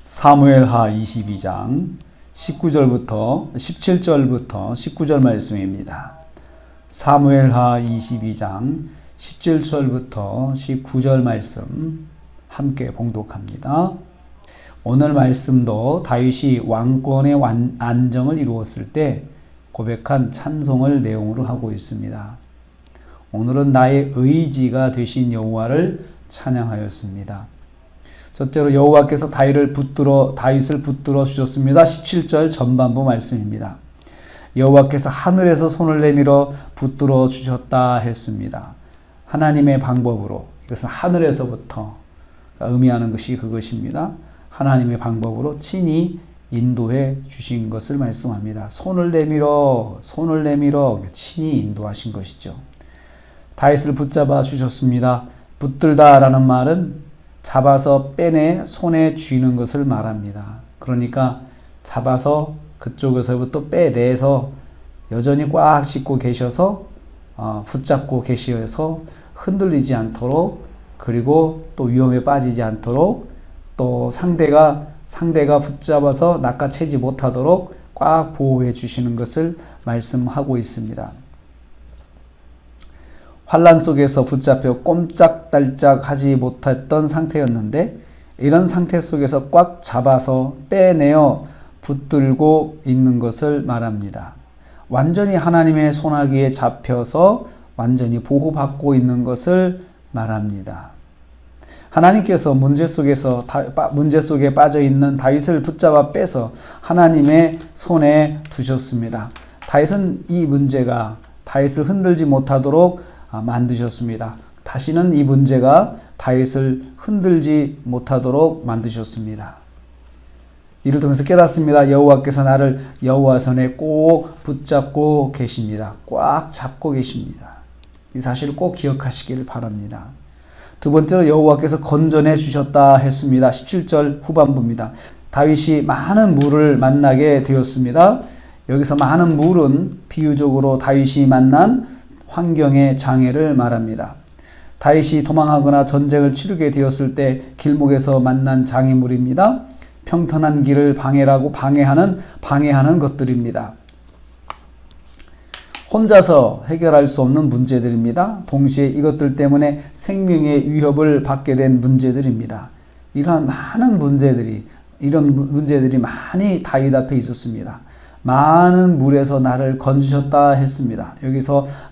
사무엘하 22장 17절부터 19절 말씀입니다. 사무엘하 22장 17절부터 19절 말씀 함께 봉독합니다. 오늘 말씀도 다윗이 왕권의 안정을 이루었을 때 고백한 찬송을 내용으로 하고 있습니다. 오늘은 나의 의지가 되신 여호와를 찬양하였습니다. 첫째로 여호와께서 다윗을 붙들어 주셨습니다. 17절 전반부 말씀입니다. 여호와께서 하늘에서 손을 내밀어 붙들어 주셨다 했습니다. 하나님의 방법으로, 이것은 하늘에서부터 의미하는 것이 그것입니다. 하나님의 방법으로 친히 인도해 주신 것을 말씀합니다. 손을 내밀어 친히 인도하신 것이죠. 다윗을 붙잡아 주셨습니다. 붙들다라는 말은 잡아서 빼내 손에 쥐는 것을 말합니다. 그러니까 잡아서 그쪽에서부터 빼내서 여전히 꽉 쥐고 계셔서 붙잡고 계셔서 흔들리지 않도록, 그리고 또 위험에 빠지지 않도록, 또 상대가 붙잡아서 낚아채지 못하도록 꽉 보호해 주시는 것을 말씀하고 있습니다. 환난 속에서 붙잡혀 꼼짝달짝 하지 못했던 상태였는데, 이런 상태 속에서 꽉 잡아서 빼내어 붙들고 있는 것을 말합니다. 완전히 하나님의 손아귀에 잡혀서 완전히 보호받고 있는 것을 말합니다. 하나님께서 문제 속에 빠져 있는 다윗을 붙잡아 빼서 하나님의 손에 두셨습니다. 다윗은 이 문제가 다윗을 흔들지 못하도록 만드셨습니다. 다시는 이 문제가 다윗을 흔들지 못하도록 만드셨습니다. 이를 통해서 깨닫습니다. 여호와께서 나를 여호와 손에 꼭 붙잡고 계십니다. 꽉 잡고 계십니다. 이 사실을 꼭 기억하시기를 바랍니다. 두 번째로 여호와께서 건져내 주셨다 했습니다. 17절 후반부입니다. 다윗이 많은 물을 만나게 되었습니다. 여기서 많은 물은 비유적으로 다윗이 만난 환경의 장애를 말합니다. 다윗이 도망하거나 전쟁을 치르게 되었을 때 길목에서 만난 장애물입니다. 평탄한 길을 방해하는 것들입니다. 혼자서 해결할 수 없는 문제들입니다. 동시에 이것들 때문에 생명의 위협을 받게 된 문제들입니다. 이런 문제들이 많이 다윗 앞에 있었습니다. 많은 물에서 나를 건지셨다 했습니다.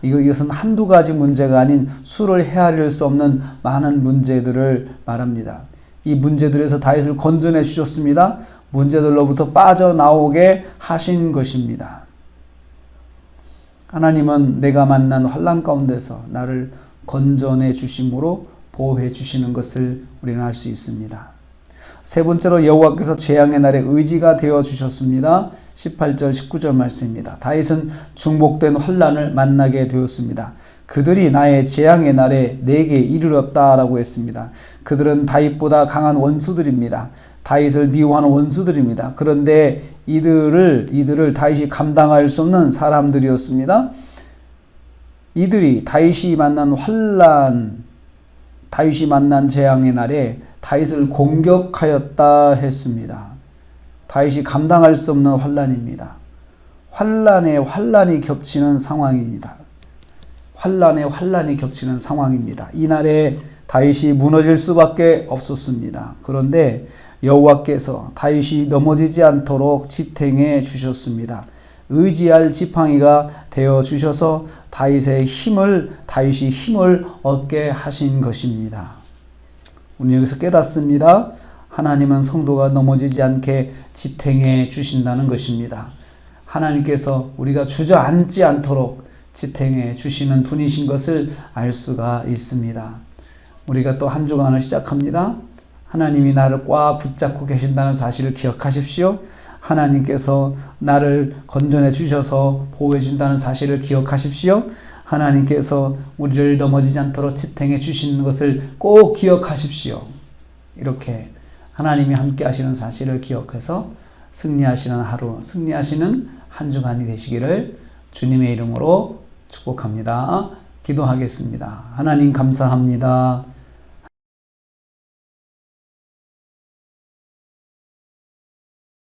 이것은 한두 가지 문제가 아닌 수를 헤아릴 수 없는 많은 문제들을 말합니다. 이 문제들에서 다윗을 건져내 주셨습니다. 문제들로부터 빠져나오게 하신 것입니다. 하나님은 내가 만난 환난 가운데서 나를 건져내 주심으로 보호해 주시는 것을 우리는 알 수 있습니다. 세 번째로 여호와께서 재앙의 날에 의지가 되어 주셨습니다. 18절 19절 말씀입니다. 다윗은 중복된 환난을 만나게 되었습니다. 그들이 나의 재앙의 날에 내게 이르렀다라고 했습니다. 그들은 다윗보다 강한 원수들입니다. 다윗을 미워하는 원수들입니다. 그런데 이들을 다윗이 감당할 수 없는 사람들이었습니다. 이들이 다윗이 만난 재앙의 날에 다윗을 공격하였다 했습니다. 다윗이 감당할 수 없는 환난입니다. 환난에 환난이 겹치는 상황입니다. 이날에 다윗이 무너질 수밖에 없었습니다. 그런데 여호와께서 다윗이 넘어지지 않도록 지탱해 주셨습니다. 의지할 지팡이가 되어 주셔서 다윗이 힘을 얻게 하신 것입니다. 우리 여기서 깨닫습니다. 하나님은 성도가 넘어지지 않게 지탱해 주신다는 것입니다. 하나님께서 우리가 주저앉지 않도록 지탱해 주시는 분이신 것을 알 수가 있습니다. 우리가 또 한 주간을 시작합니다. 하나님이 나를 꽉 붙잡고 계신다는 사실을 기억하십시오. 하나님께서 나를 건져내 주셔서 보호해 준다는 사실을 기억하십시오. 하나님께서 우리를 넘어지지 않도록 지탱해 주시는 것을 꼭 기억하십시오. 이렇게 하나님이 함께 하시는 사실을 기억해서 승리하시는 한 주간이 되시기를 주님의 이름으로 축복합니다. 기도하겠습니다. 하나님 감사합니다.